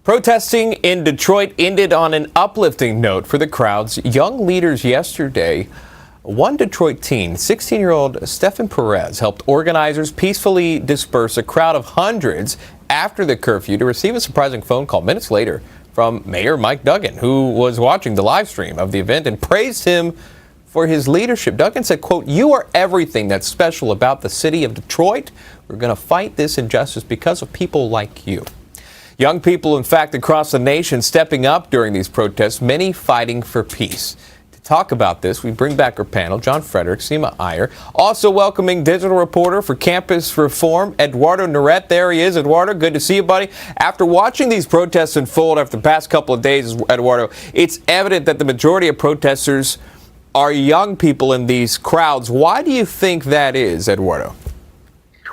Protesting in Detroit ended on an uplifting note for the crowd's young leaders yesterday. One Detroit teen, 16-year-old Stephen Perez, helped organizers peacefully disperse a crowd of hundreds after the curfew to receive a surprising phone call minutes later from Mayor Mike Duggan, who was watching the live stream of the event and praised him for his leadership. Duggan said, quote, "You are everything that's special about the city of Detroit. We're going to fight this injustice because of people like you." Young people, in fact, across the nation stepping up during these protests, many fighting for peace. To talk about this, we bring back our panel, John Frederick, Seema Iyer, also welcoming digital reporter for Campus Reform, Eduardo Neret. There he is. Eduardo, good to see you, buddy. After watching these protests unfold after the past couple of days, Eduardo, it's evident that the majority of protesters are young people in these crowds. Why do you think that is, Eduardo?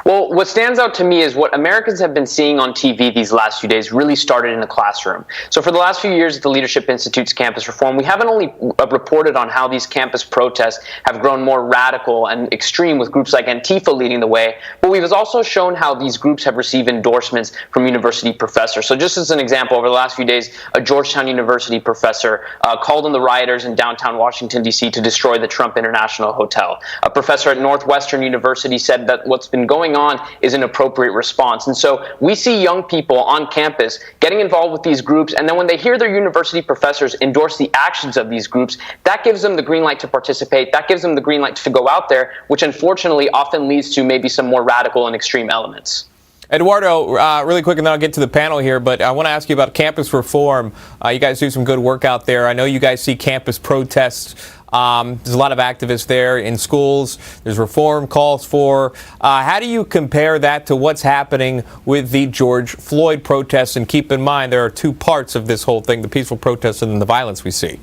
Well, what stands out to me is what Americans have been seeing on TV these last few days really started in the classroom. So for the last few years at the Leadership Institute's Campus Reform, we haven't only reported on how these campus protests have grown more radical and extreme with groups like Antifa leading the way, but we've also shown how these groups have received endorsements from university professors. So just as an example, over the last few days, a Georgetown University professor called on the rioters in downtown Washington, D.C. to destroy the Trump International Hotel. A professor at Northwestern University said that what's been going on is an appropriate response. And so we see young people on campus getting involved with these groups, and then when they hear their university professors endorse the actions of these groups, that gives them the green light to participate, that gives them the green light to go out there, which unfortunately often leads to maybe some more radical and extreme elements. Eduardo, really quick, and then I'll get to the panel here, but I want to ask you about Campus Reform. You guys do some good work out there. I know you guys see campus protests. There's a lot of activists there in schools. There's reform calls for. How do you compare that to what's happening with the George Floyd protests? And keep in mind, there are two parts of this whole thing, the peaceful protests and the violence we see.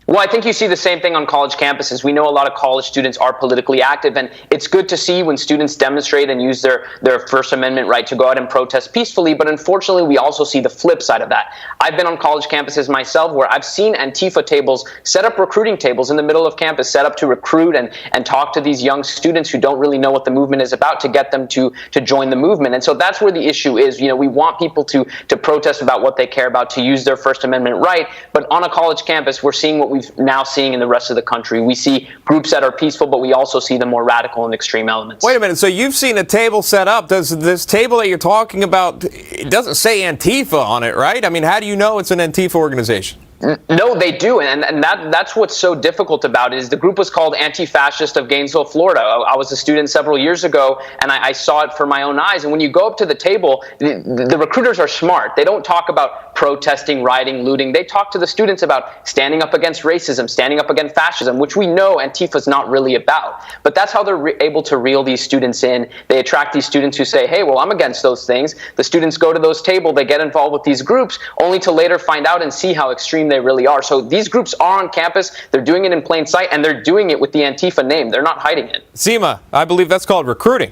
Well, I think you see the same thing on college campuses. We know a lot of college students are politically active, and it's good to see when students demonstrate and use their First Amendment right to go out and protest peacefully, but unfortunately we also see the flip side of that. I've been on college campuses myself where I've seen Antifa tables set up, recruiting tables in the middle of campus, set up to recruit and talk to these young students who don't really know what the movement is about, to get them to join the movement. And so that's where the issue is. You know, we want people to protest about what they care about, to use their First Amendment right, but on a college campus we're seeing what we've now seeing in the rest of the country. We see groups that are peaceful, but we also see the more radical and extreme elements. Wait a minute. So you've seen a table set up. Does this table that you're talking about, it doesn't say Antifa on it, right? I mean, how do you know it's an Antifa organization? No, they do, and that's what's so difficult about it. Is the group was called Anti-Fascist of Gainesville, Florida. I was a student several years ago, and I saw it for my own eyes. And when you go up to the table, the recruiters are smart. They don't talk about protesting, rioting, looting. They talk to the students about standing up against racism, standing up against fascism, which we know Antifa's not really about. But that's how they're able to reel these students in. They attract these students who say, hey, well, I'm against those things. The students go to those tables, they get involved with these groups, only to later find out and see how extreme they really are. So these groups are on campus, they're doing it in plain sight, and they're doing it with the Antifa name. They're not hiding it. Seema, I believe that's called recruiting.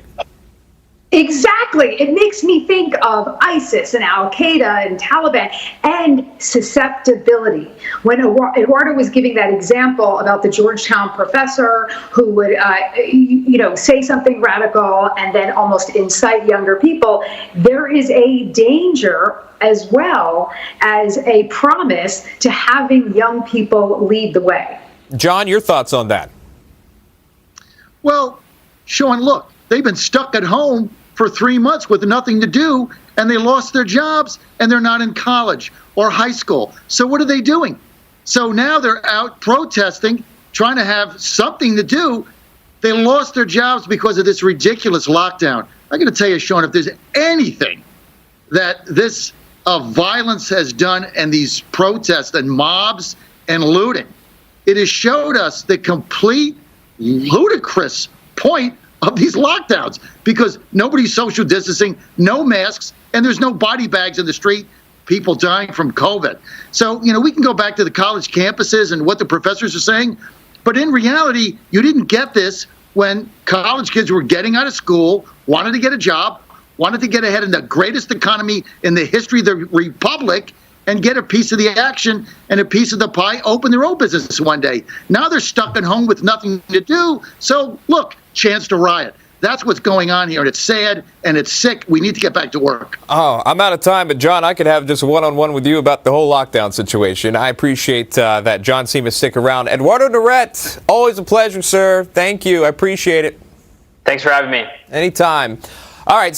Exactly. It makes me think of ISIS and Al-Qaeda and Taliban and susceptibility. When Eduardo was giving that example about the Georgetown professor who would, say something radical and then almost incite younger people, there is a danger as well as a promise to having young people lead the way. John, your thoughts on that? Well, Sean, look, they've been stuck at home for 3 months with nothing to do, and they lost their jobs, and they're not in college or high school. So what are they doing? So now they're out protesting, trying to have something to do. They lost their jobs because of this ridiculous lockdown. I'm going to tell you, Sean, if there's anything that this violence has done and these protests and mobs and looting, it has showed us the complete ludicrous point of these lockdowns, because nobody's social distancing, no masks, and there's no body bags in the street, people dying from COVID. So, we can go back to the college campuses and what the professors are saying, but in reality, you didn't get this when college kids were getting out of school, wanted to get a job, wanted to get ahead in the greatest economy in the history of the republic, and get a piece of the action and a piece of the pie, open their own business one day. Now they're stuck at home with nothing to do. So, look, chance to riot. That's what's going on here, and it's sad and it's sick. We need to get back to work. Oh, I'm out of time, but John, I could have just a one-on-one with you about the whole lockdown situation. I appreciate that. John seemed to stick around. Eduardo Neret, always a pleasure, sir. Thank you. I appreciate it. Thanks for having me. Anytime. All right.